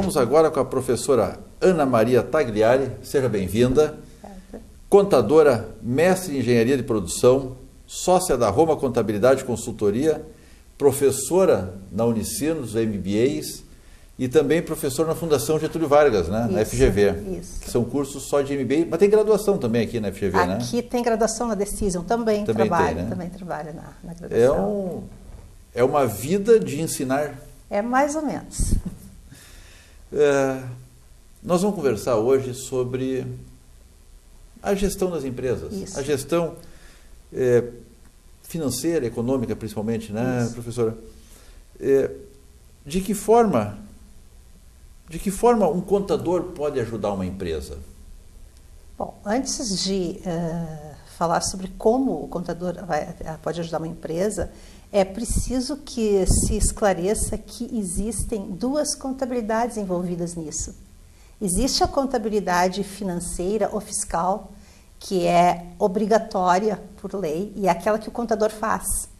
Conversamos agora com a professora Ana Maria Tagliari, seja bem-vinda, contadora, mestre em engenharia de produção, sócia da Roma Contabilidade e Consultoria, professora na Unicinos, MBAs, e também professora na Fundação Getúlio Vargas, né? Na FGV, que são cursos só de MBA, mas tem graduação também aqui na FGV, né? Aqui tem graduação na Decision, também trabalho, tem, né? Também trabalho na graduação. É uma vida de ensinar. É mais ou menos. Nós vamos conversar hoje sobre a gestão das empresas. Isso. A gestão financeira, econômica principalmente, né, isso, professora? De que forma um contador pode ajudar uma empresa? Bom, antes de falar sobre como o contador pode ajudar uma empresa, é preciso que se esclareça que existem duas contabilidades envolvidas nisso. Existe a contabilidade financeira ou fiscal, que é obrigatória por lei e é aquela que o contador faz.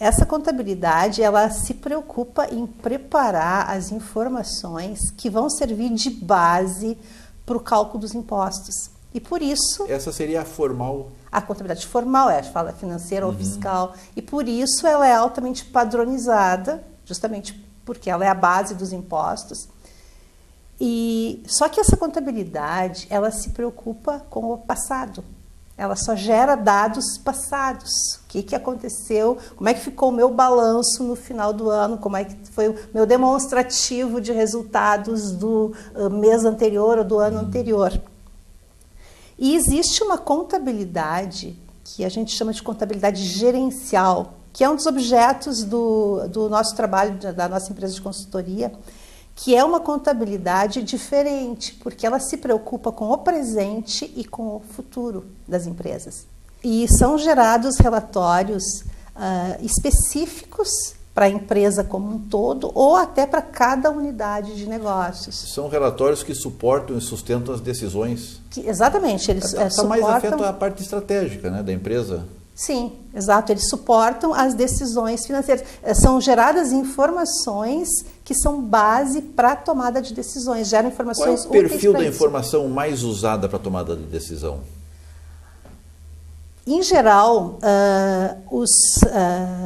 Essa contabilidade, ela se preocupa em preparar as informações que vão servir de base para o cálculo dos impostos. E por isso... Essa seria a formal? A contabilidade formal, fala financeira ou fiscal. E por isso ela é altamente padronizada, justamente porque ela é a base dos impostos. Só que essa contabilidade, ela se preocupa com o passado. Ela só gera dados passados. O que aconteceu, como é que ficou o meu balanço no final do ano, como é que foi o meu demonstrativo de resultados do mês anterior ou do ano anterior. E existe uma contabilidade que a gente chama de contabilidade gerencial, que é um dos objetos do nosso trabalho, da nossa empresa de consultoria, que é uma contabilidade diferente, porque ela se preocupa com o presente e com o futuro das empresas. E são gerados relatórios específicos para a empresa como um todo ou até para cada unidade de negócios. São relatórios que suportam e sustentam as decisões. Exatamente. Eles suportam... mais afeto à parte estratégica, né, da empresa. Sim, exato. Eles suportam as decisões financeiras. São geradas informações que são base para a tomada de decisões. Geram informações úteis. Qual é o perfil da informação mais usada para a tomada de decisão? Em geral, os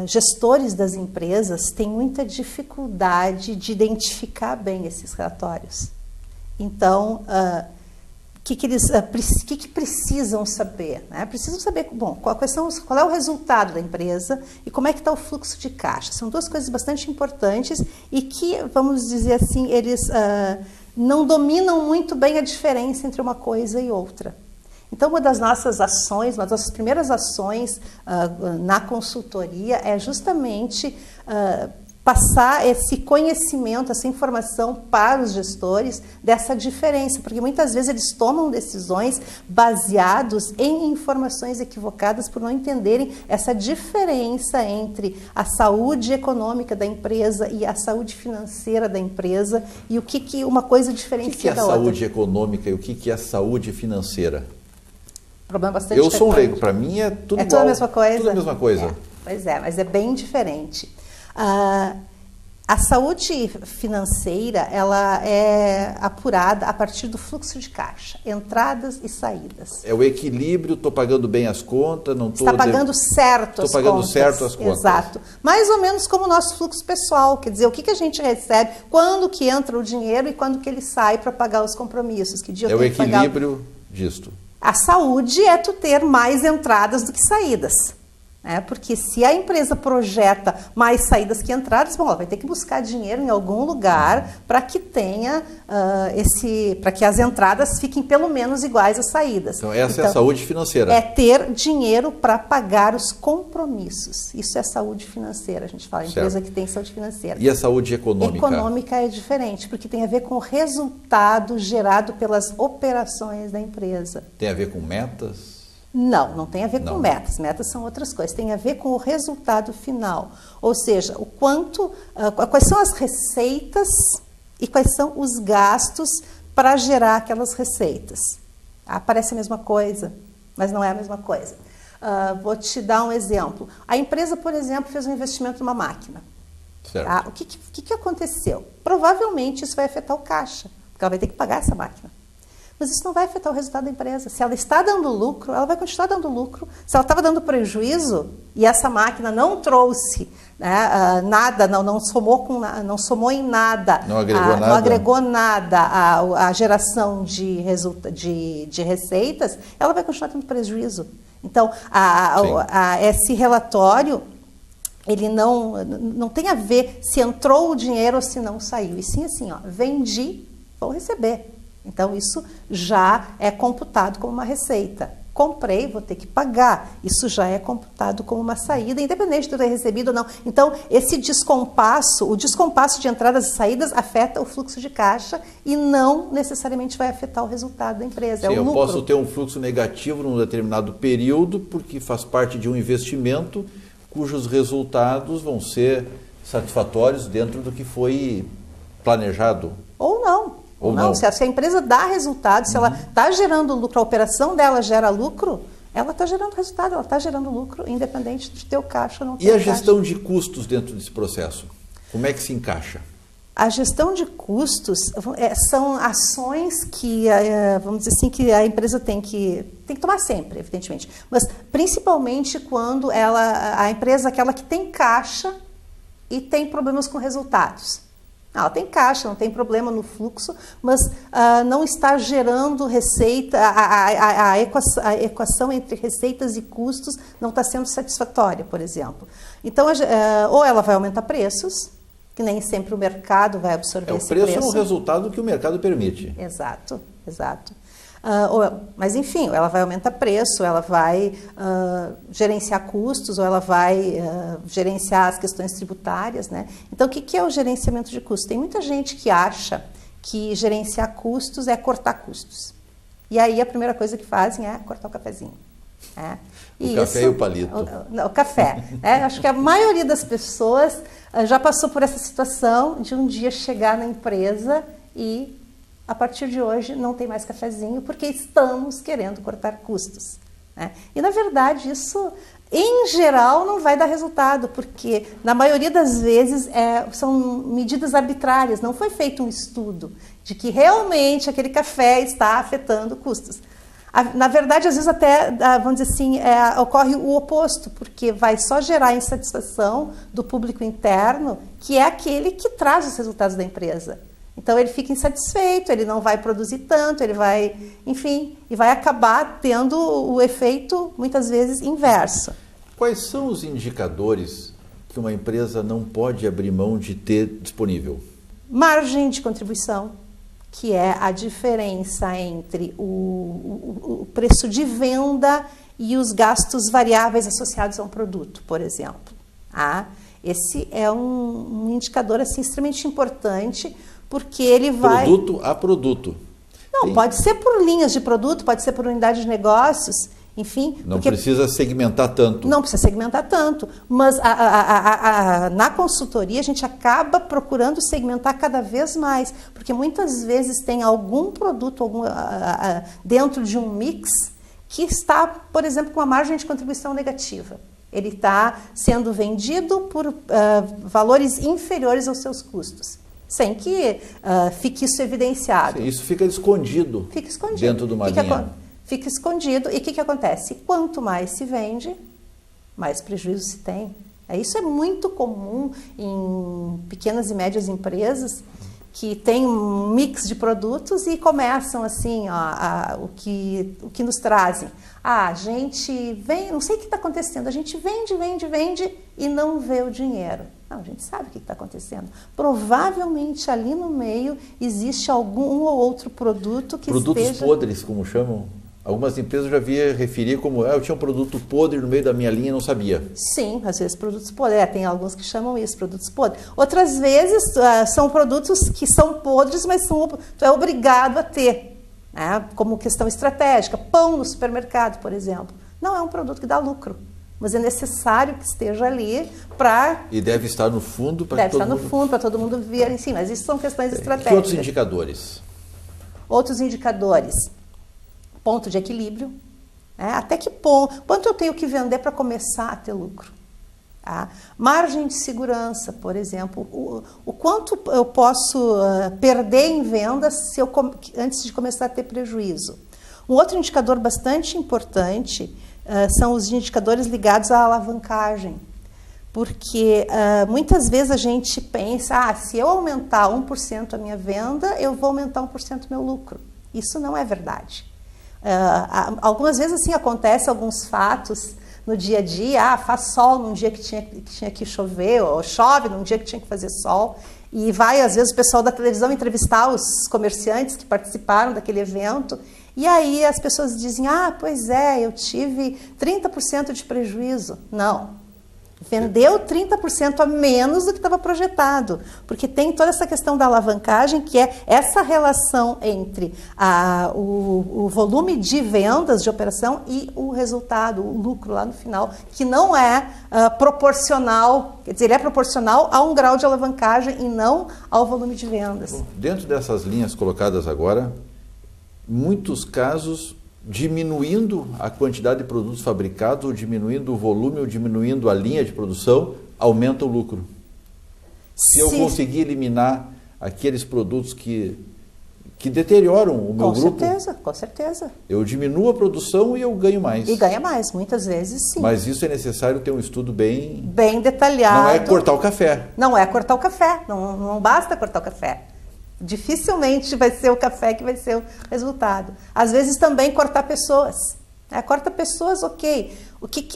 gestores das empresas têm muita dificuldade de identificar bem esses relatórios. Então, o que precisam saber? Né? Precisam saber, bom, qual é o resultado da empresa e como é que está o fluxo de caixa. São duas coisas bastante importantes e que, vamos dizer assim, eles não dominam muito bem a diferença entre uma coisa e outra. Então, uma das nossas ações, uma das nossas primeiras ações na consultoria é justamente passar esse conhecimento, essa informação para os gestores dessa diferença, porque muitas vezes eles tomam decisões baseados em informações equivocadas por não entenderem essa diferença entre a saúde econômica da empresa e a saúde financeira da empresa e o que uma coisa diferencia da outra. O que é a saúde econômica e o que é a saúde financeira? Problema bastante Eu sou um leigo, para mim é tudo igual. Tudo a mesma coisa? Tudo a mesma coisa. Pois é, mas é bem diferente. A saúde financeira, ela é apurada a partir do fluxo de caixa, entradas e saídas. É o equilíbrio, estou pagando bem as contas, não estou... Está pagando certo as contas. Estou pagando certo as contas. Exato. Mais ou menos como o nosso fluxo pessoal, quer dizer, o que a gente recebe, quando que entra o dinheiro e quando que ele sai para pagar os compromissos. Que dia eu tenho que pagar... É o equilíbrio disto. A saúde é tu ter mais entradas do que saídas. Porque se a empresa projeta mais saídas que entradas, bom, ela vai ter que buscar dinheiro em algum lugar para que tenha para que as entradas fiquem pelo menos iguais às saídas. Então essa é a saúde financeira. É ter dinheiro para pagar os compromissos. Isso é saúde financeira, a gente fala, empresa que tem saúde financeira. E a saúde econômica? Econômica é diferente, porque tem a ver com o resultado gerado pelas operações da empresa. Tem a ver com metas? Não, não tem a ver com metas. Metas são outras coisas. Tem a ver com o resultado final. Ou seja, o quanto, quais são as receitas e quais são os gastos para gerar aquelas receitas. Parece a mesma coisa, mas não é a mesma coisa. Vou te dar um exemplo. A empresa, por exemplo, fez um investimento numa máquina. Certo. Tá? O que aconteceu? Provavelmente isso vai afetar o caixa, porque ela vai ter que pagar essa máquina. Mas isso não vai afetar o resultado da empresa. Se ela está dando lucro, ela vai continuar dando lucro. Se ela estava dando prejuízo e essa máquina não trouxe, né, nada, não somou em nada, não agregou nada à geração de receitas, ela vai continuar tendo prejuízo. Então, esse relatório, ele não tem a ver se entrou o dinheiro ou se não saiu. E sim assim, ó, vendi, vou receber. Então, isso já é computado como uma receita. Comprei, vou ter que pagar. Isso já é computado como uma saída, independente de eu ter recebido ou não. Então, esse descompasso, o descompasso de entradas e saídas afeta o fluxo de caixa e não necessariamente vai afetar o resultado da empresa. Sim, eu posso ter um fluxo negativo num determinado período, porque faz parte de um investimento cujos resultados vão ser satisfatórios dentro do que foi planejado. Ou não. Ou não. Se a empresa dá resultado, se ela está gerando lucro, a operação dela gera lucro, ela está gerando resultado, ela está gerando lucro, independente de ter o caixa ou não ter o caixa. E a gestão de custos dentro desse processo? Como é que se encaixa? A gestão de custos são ações que, vamos dizer assim, que a empresa tem que tomar sempre, evidentemente. Mas principalmente quando a empresa é aquela que tem caixa e tem problemas com resultados. Ela tem caixa, não tem problema no fluxo, mas não está gerando receita, a equação entre receitas e custos não está sendo satisfatória, por exemplo. Então, ou ela vai aumentar preços, que nem sempre o mercado vai absorver esse preço. O preço é um resultado que o mercado permite. Exato, exato. Mas enfim, ela vai aumentar preço, ela vai gerenciar custos, ou ela vai gerenciar as questões tributárias, né? Então, o que é o gerenciamento de custos? Tem muita gente que acha que gerenciar custos é cortar custos. E aí a primeira coisa que fazem é cortar o cafezinho. O café e o palito. O café. Acho que a maioria das pessoas já passou por essa situação de um dia chegar na empresa e a partir de hoje não tem mais cafezinho porque estamos querendo cortar custos. Né? E, na verdade, isso, em geral, não vai dar resultado, porque, na maioria das vezes, são medidas arbitrárias. Não foi feito um estudo de que realmente aquele café está afetando custos. Na verdade, às vezes até, vamos dizer assim, ocorre o oposto, porque vai só gerar insatisfação do público interno, que é aquele que traz os resultados da empresa. Então, ele fica insatisfeito, ele não vai produzir tanto, ele vai, enfim, e vai acabar tendo o efeito, muitas vezes, inverso. Quais são os indicadores que uma empresa não pode abrir mão de ter disponível? Margem de contribuição, que é a diferença entre o preço de venda e os gastos variáveis associados a um produto, por exemplo. Esse é um indicador assim, extremamente importante, porque ele vai... Produto a produto. Não, pode ser por linhas de produto, pode ser por unidade de negócios, enfim. Não precisa segmentar tanto. Não precisa segmentar tanto, mas na consultoria a gente acaba procurando segmentar cada vez mais, porque muitas vezes tem algum produto dentro de um mix que está, por exemplo, com uma margem de contribuição negativa. Ele está sendo vendido por valores inferiores aos seus custos. Sem que fique isso evidenciado. Sim, isso fica escondido. Fica escondido. Dentro de uma linha. Fica escondido. E o que acontece? Quanto mais se vende, mais prejuízo se tem. Isso é muito comum em pequenas e médias empresas que têm um mix de produtos e começam assim, o que nos trazem. A gente vem, não sei o que está acontecendo, a gente vende e não vê o dinheiro. Não, a gente sabe o que está acontecendo. Provavelmente ali no meio existe algum ou outro produto que Produtos podres, como chamam? Algumas empresas eu já via referir como eu tinha um produto podre no meio da minha linha e não sabia. Sim, às vezes produtos podres. Tem alguns que chamam isso, produtos podres. Outras vezes são produtos que são podres, mas tu é obrigado a ter, né? Como questão estratégica. Pão no supermercado, por exemplo. Não é um produto que dá lucro, mas é necessário que esteja ali para... E deve estar no fundo para todo mundo... Deve estar no fundo para todo mundo ver em si, mas isso são questões estratégicas. Que outros indicadores? Outros indicadores. Ponto de equilíbrio, né? Até que ponto, quanto eu tenho que vender para começar a ter lucro? Tá? Margem de segurança, por exemplo, o quanto eu posso perder em vendas se eu, antes de começar a ter prejuízo. Um outro indicador bastante importante são os indicadores ligados à alavancagem, porque muitas vezes a gente pensa, se eu aumentar 1% a minha venda, eu vou aumentar 1% o meu lucro. Isso não é verdade. Algumas vezes assim acontece alguns fatos no dia a dia, faz sol num dia que tinha que chover, ou chove num dia que tinha que fazer sol, e vai às vezes o pessoal da televisão entrevistar os comerciantes que participaram daquele evento, e aí as pessoas dizem, pois é, eu tive 30% de prejuízo. Não. Vendeu 30% a menos do que estava projetado, porque tem toda essa questão da alavancagem, que é essa relação entre o volume de vendas de operação e o resultado, o lucro lá no final, que não é proporcional, quer dizer, ele é proporcional a um grau de alavancagem e não ao volume de vendas. Bom, dentro dessas linhas colocadas agora, muitos casos diminuindo a quantidade de produtos fabricados, ou diminuindo o volume, ou diminuindo a linha de produção, aumenta o lucro. Se eu conseguir eliminar aqueles produtos que deterioram o meu grupo... Com certeza. Eu diminuo a produção e eu ganho mais. E ganha mais, muitas vezes sim. Mas isso é necessário ter um estudo bem detalhado. Não é cortar o café. Não é cortar o café, não basta cortar o café. Dificilmente vai ser o café que vai ser o resultado. Às vezes também cortar pessoas. Corta pessoas, ok.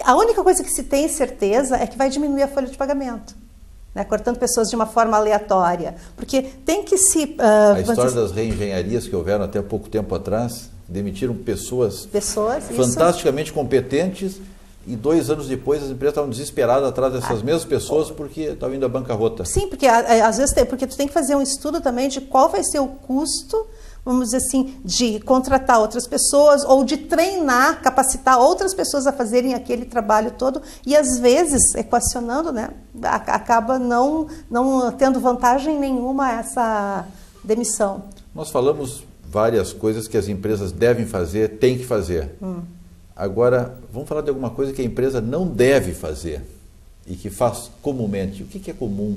A única coisa que se tem certeza é que vai diminuir a folha de pagamento. Cortando pessoas de uma forma aleatória. Porque tem que se... a história das reengenharias que houveram até pouco tempo atrás, demitiram pessoas fantasticamente competentes, e 2 anos depois as empresas estavam desesperadas atrás dessas mesmas pessoas porque estavam indo à bancarrota. Sim, porque às vezes porque tu tem que fazer um estudo também de qual vai ser o custo, vamos dizer assim, de contratar outras pessoas ou de treinar, capacitar outras pessoas a fazerem aquele trabalho todo, e às vezes, equacionando, acaba não tendo vantagem nenhuma essa demissão. Nós falamos várias coisas que as empresas devem fazer, têm que fazer. Agora, vamos falar de alguma coisa que a empresa não deve fazer e que faz comumente. O que é comum?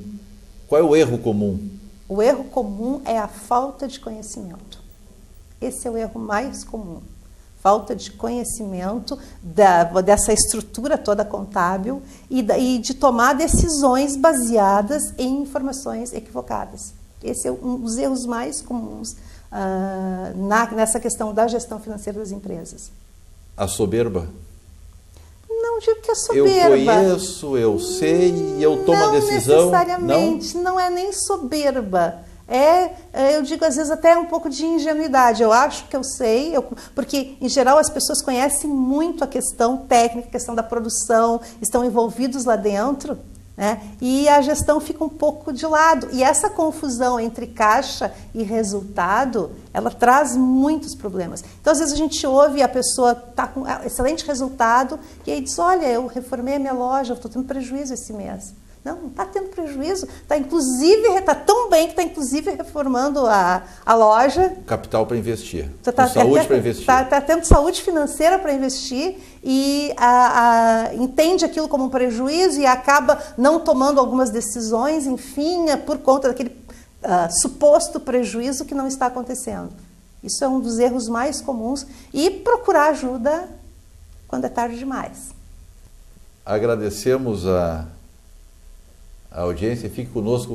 Qual é o erro comum? O erro comum é a falta de conhecimento. Esse é o erro mais comum. Falta de conhecimento dessa estrutura toda contábil e de tomar decisões baseadas em informações equivocadas. Esse é um dos erros mais comuns nessa questão da gestão financeira das empresas. A soberba? Não digo que é soberba. Eu conheço, eu sei e eu tomo a decisão. Necessariamente, não é nem soberba. Eu digo às vezes até um pouco de ingenuidade. Eu acho que eu sei, porque em geral as pessoas conhecem muito a questão técnica, a questão da produção, estão envolvidos lá dentro, e a gestão fica um pouco de lado. E essa confusão entre caixa e resultado, ela traz muitos problemas. Então, às vezes a gente ouve a pessoa está com excelente resultado e aí diz, olha, eu reformei a minha loja, eu estou tendo prejuízo esse mês. Não está tendo prejuízo, está tão bem que está inclusive reformando a loja. Capital para investir, saúde para investir. Está tendo saúde financeira para investir e entende aquilo como um prejuízo e acaba não tomando algumas decisões, enfim, por conta daquele suposto prejuízo que não está acontecendo. Isso é um dos erros mais comuns e procurar ajuda quando é tarde demais. Agradecemos a audiência, fique conosco.